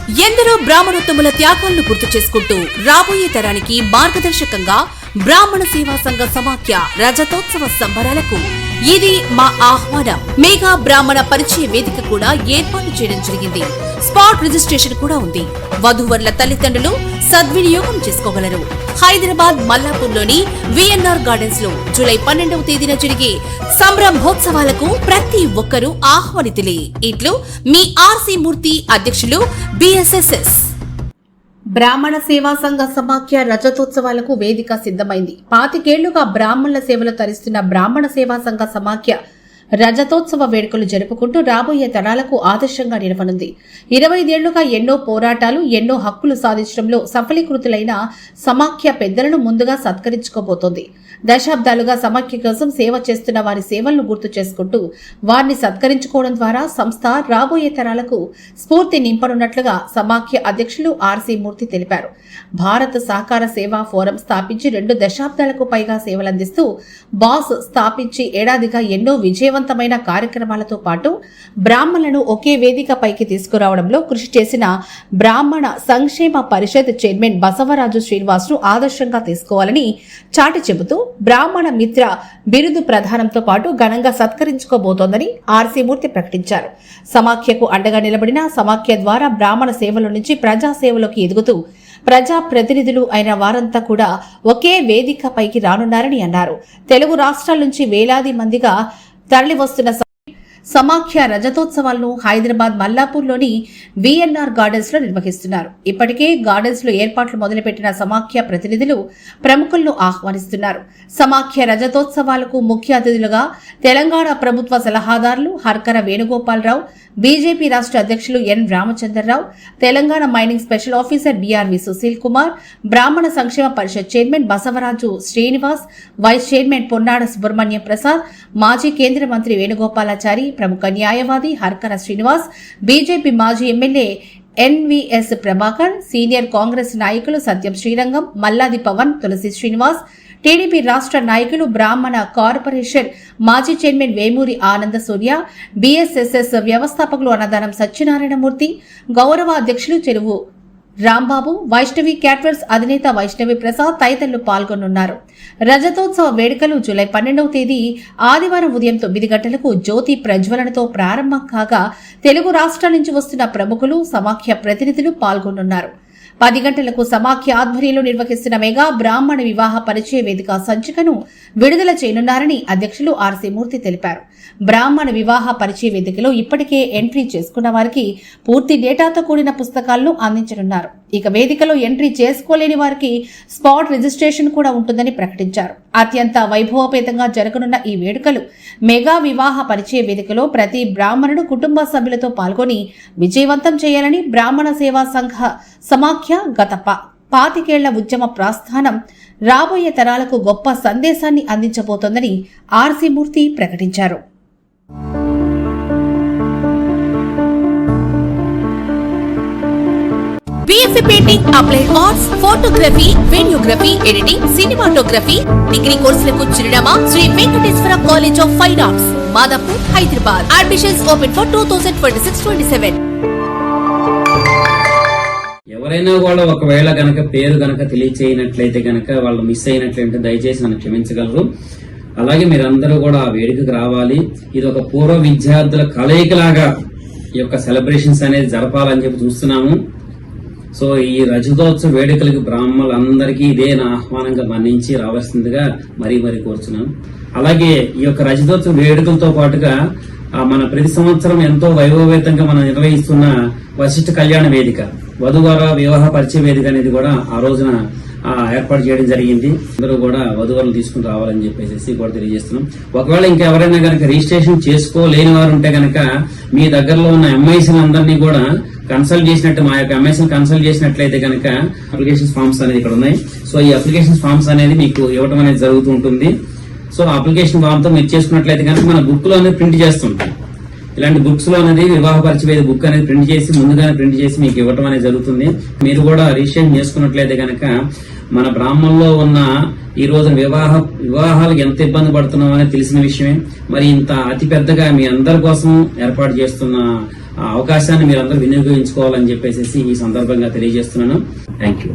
ఎందరో బ్రాహ్మణోత్తముల త్యాగాలను గుర్తు చేసుకుంటూ రాబోయే తరానికి మార్గదర్శకంగా బ్రాహ్మణ సేవా సంఘ సమాఖ్య రజతోత్సవ సంబరాలకు ఇది మా ఆహ్వానం. మెగా బ్రాహ్మణ పరిచయ వేదిక కూడా ఏర్పాటు చేయడం జరిగింది. స్పాట్ రిజిస్ట్రేషన్ కూడా ఉంది. వధూవరుల తల్లిదండ్రులు సద్వినియోగం చేసుకోగలరు. హైదరాబాద్ మల్లాపూర్లోని విఎన్ఆర్ గార్డెన్స్ లో జూలై 12వ తేదీన జరిగే సంరంభోత్సవాలకు ప్రతి ఒక్కరూ ఆహ్వానితులే. ఇట్లు మీ ఆర్సీ మూర్తి, అధ్యక్షులు బిఎస్ఎస్ఎస్. బ్రాహ్మణ సేవా సంఘ సమాఖ్య రజతోత్సవాలకు వేదిక సిద్ధమైంది. 25 ఏళ్లుగా బ్రాహ్మణుల సేవలు తరిస్తున్న బ్రాహ్మణ సేవా సంఘ సమాఖ్య రజతోత్సవ వేడుకలు జరుపుకుంటూ రాబోయే తరాలకు ఆదర్శంగా నిలవనుంది. 25 ఏళ్లుగా ఎన్నో పోరాటాలు, ఎన్నో హక్కులు సాధించడంలో సఫలీకృతులైన సమాఖ్య పెద్దలను ముందుగా సత్కరించుకోబోతోంది. దశాబ్దాలుగా సమాఖ్య కోసం సేవ చేస్తున్న వారి సేవలను గుర్తు చేసుకుంటూ వారిని సత్కరించుకోవడం ద్వారా సంస్థ రాబోయే తరాలకు స్ఫూర్తి నింపనున్నట్లుగా సమాఖ్య అధ్యక్షులు ఆర్సీ మూర్తి తెలిపారు. భారత సహకార సేవా ఫోరం స్థాపించి 2 దశాబ్దాలకు పైగా సేవలందిస్తూ బాస్ స్థాపించి ఏడాదిగా ఎన్నో విజయవంతమైన కార్యక్రమాలతో పాటు బ్రాహ్మణులను ఒకే వేదిక పైకి తీసుకురావడంలో కృషి చేసిన బ్రాహ్మణ సంక్షేమ పరిషత్ చైర్మన్ బసవరాజు శ్రీనివాస్ ను ఆదర్శంగా తీసుకోవాలని చాటి చెబుతూ బ్రాహ్మణ మిత్ర బిరుదు ప్రదానంతో పాటు ఘనంగా సత్కరించుకోబోతోందని ఆర్సీ మూర్తి ప్రకటించారు. సమాఖ్యకు అండగా నిలబడిన సమాఖ్య ద్వారా బ్రాహ్మణ సేవల నుంచి ప్రజా సేవలోకి ఎదుగుతూ ప్రజా ప్రతినిధులు అయిన వారంతా కూడా ఒకే వేదిక పైకి రానున్నారని అన్నారు. తెలుగు రాష్ట్రాల నుంచి వేలాది మందిగా తరలివస్తున్న సమాఖ్య రజతోత్సవాలను హైదరాబాద్ మల్లాపూర్లోని విఎన్ఆర్ గార్డెన్స్ లో నిర్వహిస్తున్నారు. ఇప్పటికే గార్డెన్స్ లో ఏర్పాట్లు మొదలుపెట్టిన సమాఖ్య ప్రతినిధులు ప్రముఖులను ఆహ్వానిస్తున్నారు. సమాఖ్య రజతోత్సవాలకు ముఖ్య అతిథులుగా తెలంగాణ ప్రభుత్వ సలహాదారులు హర్కర వేణుగోపాలరావు, బీజేపీ రాష్ట్ర అధ్యక్షులు N Ramachandra Rao, Telangana mining special officer BRV Sushil Kumar, బ్రాహ్మణ సంక్షేమ పరిషత్ chairman Basavaraju Srinivas, vice chairman Ponnada Subrahmanyam Prasad, మాజీ కేంద్ర మంత్రి వేణుగోపాలాచారి, ప్రముఖ న్యాయవాది హర్కర శ్రీనివాస్, బీజేపీ మాజీ MLA NVS Prabhakar, senior Congress నాయకులు సత్యం శ్రీరంగం, మల్లాది పవన్, తులసి శ్రీనివాస్, టీడీపీ రాష్ట్ర నాయకులు, బ్రాహ్మణ కార్పొరేషన్ మాజీ చైర్మన్ వేమూరి ఆనంద సూర్య, బీఎస్ఎస్ఎస్ వ్యవస్థాపకులు అన్నదానం సత్యనారాయణమూర్తి, గౌరవ అధ్యక్షులు చెరువు రాంబాబు, వైష్ణవి క్యాటరర్స్ అధినేత వైష్ణవి ప్రసాద్ తదితరులు పాల్గొనున్నారు. రజతోత్సవ వేడుకలు జూలై 12వ తేదీ ఆదివారం ఉదయం 9 గంటలకు జ్యోతి ప్రజ్వలనతో ప్రారంభం కాగా తెలుగు రాష్ట్రాల నుంచి వస్తున్న ప్రముఖులు, సమాఖ్య ప్రతినిధులు పాల్గొనున్నారు. 10 గంటలకు సమాఖ్య ఆధ్వర్యంలో నిర్వహిస్తున్న మెగా బ్రాహ్మణ వివాహ పరిచయ వేదిక సంచికను విడుదల చేయనున్నారని అధ్యక్షులు ఆర్సీ మూర్తి తెలిపారు. బ్రాహ్మణ వివాహ పరిచయ వేదికలో ఇప్పటికే ఎంట్రీ చేసుకున్న వారికి పూర్తి డేటాతో కూడిన పుస్తకాలను అందించనున్నారు. ఇక వేదికలో ఎంట్రీ చేసుకోలేని వారికి స్పాట్ రిజిస్ట్రేషన్ కూడా ఉంటుందని ప్రకటించారు. అత్యంత వైభవపేతంగా జరగనున్న ఈ వేడుకలు మెగా వివాహ పరిచయ వేదికలో ప్రతి బ్రాహ్మణుడు కుటుంబ సభ్యులతో పాల్గొని విజయవంతం చేయాలని బ్రాహ్మణ సేవా సంఘ సమాఖ్య గత 25 ఏళ్ల ఉద్యమ ప్రస్థానం రాబోయే తరాలకు గొప్ప సందేశాన్ని అందించబోతోందని ఆర్సీ మూర్తి ప్రకటించారు. BFA painting, applied arts, photography, videography, editing, cinematography degree కోర్సులకు చిరునామా Sri Venkateswara college of fine arts, Madapur, Hyderabad. Admissions open for 2026-27. ఎవరైనా కూడా ఒకవేళ గనక పేరు గనక తెలియచేయనట్లయితే గనక వాళ్ళు మిస్ అయినట్లయితే దయచేసి నన్ను క్షమించగలరు. అలాగే మీరందరూ కూడా ఆ వేడుకకు రావాలి. ఇది ఒక పూర్వ విద్యార్థుల కలయికలాగా ఈ యొక్క సెలబ్రేషన్స్ అనేది జరపాలని చెప్పి చూస్తున్నాము. సో ఈ రజతోత్సవ వేడుకలకు బ్రాహ్మణులందరికీ ఇదే నా ఆహ్వానంగా మన్నించి రావాల్సిందిగా మరీ కోరుచున్నాను. అలాగే ఈ యొక్క రజతోత్సవ వేడుకలతో పాటుగా మన ప్రతి సంవత్సరం ఎంతో వైభవేతంగా మనం నిర్వహిస్తున్న వశిష్ఠ కళ్యాణ వేదిక, వధువర వివాహ పరిచయ వేదిక అనేది కూడా ఆ రోజున ఏర్పాటు చేయడం జరిగింది. అందరూ కూడా వధువరులు తీసుకుని రావాలని చెప్పేసి కూడా తెలియజేస్తున్నాం. ఒకవేళ ఇంకెవరైనా కనుక రిజిస్ట్రేషన్ చేసుకోలేని వారు ఉంటే కనుక మీ దగ్గరలో ఉన్న ఎంఐసీని అందరినీ కూడా కన్సల్ట్ చేసినట్టు మా యొక్క ఎంఐసీని కన్సల్ట్ చేసినట్లయితే కనుక అప్లికేషన్ ఫామ్స్ అనేది ఇక్కడ ఉన్నాయి. సో ఈ అప్లికేషన్ ఫామ్స్ అనేది మీకు ఇవ్వడం అనేది జరుగుతూ ఉంటుంది. సో అప్లికేషన్ ఫామ్ తో మీరు చేసుకున్నట్లయితే కనుక మన బుక్ లో అనేది ప్రింట్ చేస్తుంటాం. ఇలాంటి బుక్స్ లో అనేది వివాహ పరిచయ బుక్ అనేది ప్రింట్ చేసి ముందుగానే ప్రింట్ చేసి మీకు ఇవ్వడం అనేది జరుగుతుంది. మీరు కూడా రిజిస్ట్రేషన్ చేసుకున్నట్లయితే కనుక మన బ్రాహ్మణంలో ఉన్న ఈ రోజున వివాహాలకు ఎంత ఇబ్బంది పడుతున్నాం అనేది తెలిసిన విషయమే. మరి ఇంత అతి పెద్దగా మీ అందరి కోసం ఏర్పాటు చేస్తున్న ఆ అవకాశాన్ని మీరందరూ వినియోగించుకోవాలని చెప్పేసి ఈ సందర్భంగా తెలియజేస్తున్నాను. Thank you.